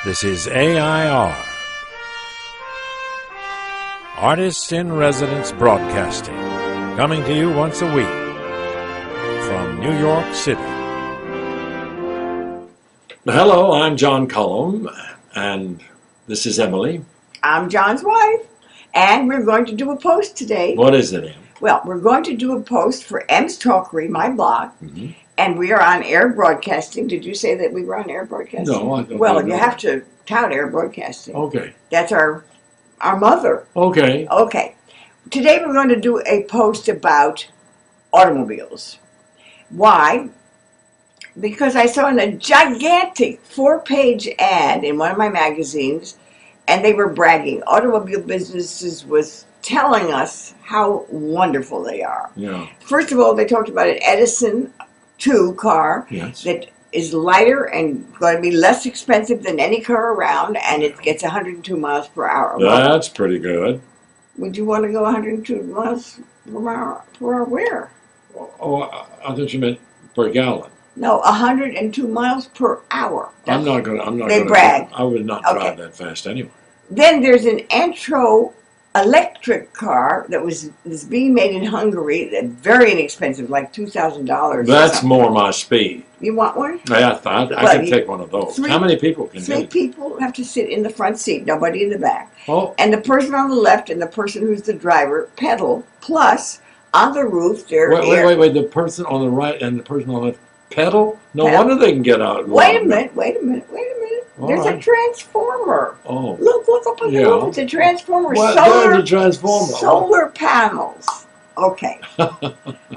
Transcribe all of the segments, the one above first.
This is AI.R, Artists in Residence Broadcasting, coming to you once a week from New York City. Hello, I'm John Cullum, and this is Emily. I'm John's wife, and we're going to do a post today. What is it, Em? Well, we're going to do a post for M's Talkery, my blog, and we are on air broadcasting. Did you say that we were on air broadcasting? No, I don't. Well, you have to tout air broadcasting. Okay. That's our mother. Okay. Okay. Today we're going to do a post about automobiles. Why? Because I saw a gigantic 4-page ad in one of my magazines, and they were bragging. Automobile businesses was telling us how wonderful they are. Yeah. First of all, they talked about an Edison 2 car that is lighter and going to be less expensive than any car around, and it gets 102 miles per hour. That's pretty good. Would you want to go 102 miles per hour where? Oh, I thought you meant per gallon. No, 102 miles per hour. I'm not gonna. They brag. I would not drive that fast anyway. Then there's an Antro electric car that is being made in Hungary. Very inexpensive, like $2,000. That's more my speed. You want one? Yeah, I can take one of those. How many people can Three get it? people have to sit in the front seat, nobody in the back. Oh. And the person on the left and the person who's the driver pedal, plus on the roof there. Wait. The person on the right and the person on the left pedal? No wonder they can get out. Wait a minute. There's a transformer. Oh. Look up on the roof. It's a transformer. There's a transformer. Solar panels. Okay.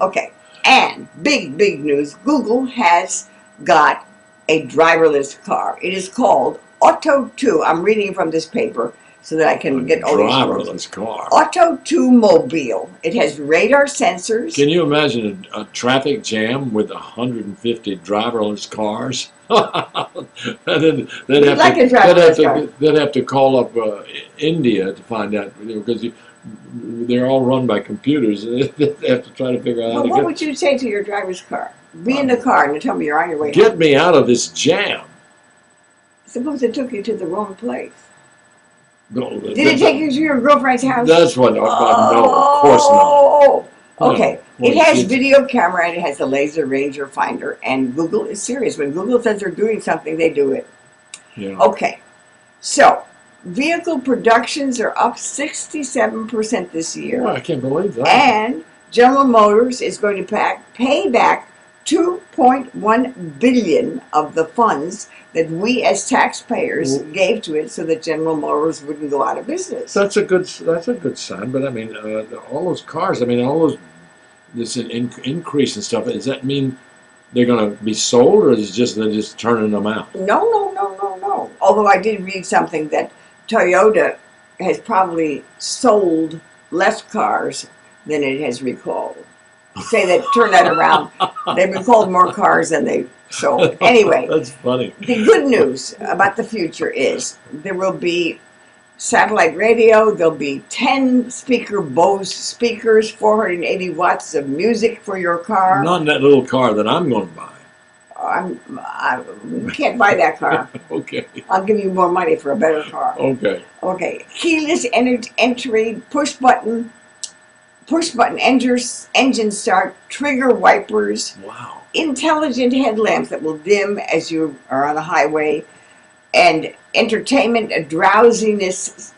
Okay. And big news. Google has got a driverless car. It is called Auto 2. I'm reading from this paper so that I can get all these words. Driverless car. Auto 2 Mobile. It has radar sensors. Can you imagine a traffic jam with 150 driverless cars? They'd have to call up India to find out, because they're all run by computers. They have to try to figure out how to what would you say to your driver's car? Be in the car and you tell me you're on your way home. Get me out of this jam. Suppose it took you to the wrong place. No, Did it take you to your girlfriend's house? That's what. No, of course not. Okay. It has video camera and it has a laser ranger finder, and Google is serious. When Google says they're doing something, they do it. Yeah. Okay. So, vehicle productions are up 67% this year. Well, I can't believe that. And General Motors is going to pay back $2.1 billion of the funds that we as taxpayers gave to it so that General Motors wouldn't go out of business. That's a good sign. But I mean, all those cars. I mean, all those this increase and stuff. Does that mean they're going to be sold, or is it just they're just turning them out? No. Although I did read something that Toyota has probably sold less cars than it has recalled. Say that, turn that around. They've recalled more cars than they sold. Anyway, that's funny. The good news about the future is there will be satellite radio. There'll be 10-speaker Bose speakers, 480 watts of music for your car. Not in that little car that I'm going to buy. I can't buy that car. Okay. I'll give you more money for a better car. Okay. Keyless entry, push button engine start, trigger wipers. Wow. Intelligent headlamps that will dim as you are on the highway, and entertainment, a drowsiness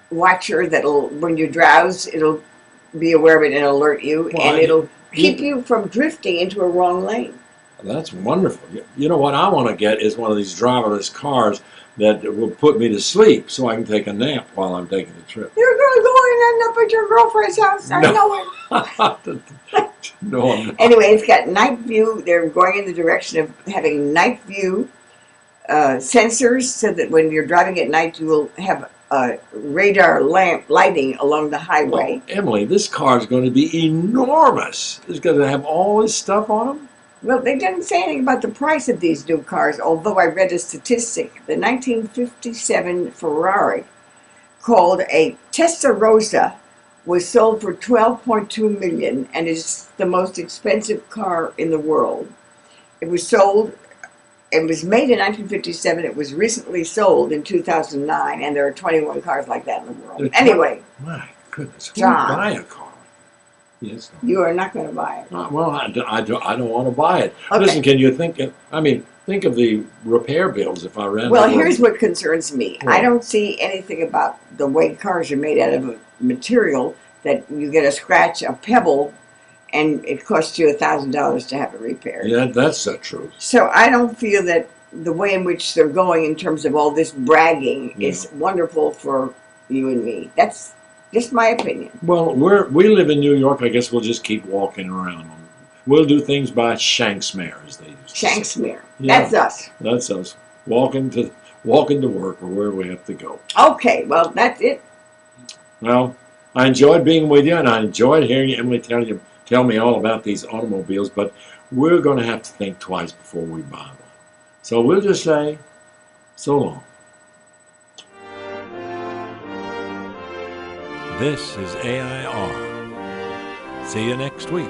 watcher that'll, when you drowse, it'll be aware of it and alert you, and it'll keep you from drifting into a wrong lane. That's wonderful. You know what I want to get is one of these driverless cars that will put me to sleep so I can take a nap while I'm taking the trip. You're going to go and end up at your girlfriend's house. I know it. No, I'm not. Anyway, it's got night view. They're going in the direction of having night view sensors so that when you're driving at night, you will have radar lamp lighting along the highway. Oh, Emily, this car is going to be enormous. It's going to have all this stuff on them. Well, they didn't say anything about the price of these new cars, although I read a statistic. The 1957 Ferrari, called a Testarossa, was sold for $12.2 million and is the most expensive car in the world. It was sold it was made in 1957. It was recently sold in 2009, and there are 21 cars like that in the world. Anyway, my goodness, who John, would buy a car? Yes. You are not going to buy it. Well, I don't want to buy it. Okay. Listen, can you think? Think of the repair bills if I ran. Well, here's what concerns me. Well, I don't see anything about the way cars are made out of a material that you get a scratch, a pebble, and it costs you $1,000 to have it repaired. Yeah, that's the truth. So I don't feel that the way in which they're going in terms of all this bragging is wonderful for you and me. That's just my opinion. Well, we live in New York. I guess we'll just keep walking around. We'll do things by Shanksmere, as they used to say. Shanksmere. Yeah, that's us. That's us. Walking to work or where we have to go. Okay, well, that's it. Well, I enjoyed being with you, and I enjoyed hearing Emily tell me all about these automobiles, but we're going to have to think twice before we buy one. So we'll just say, so long. This is AI.R. See you next week.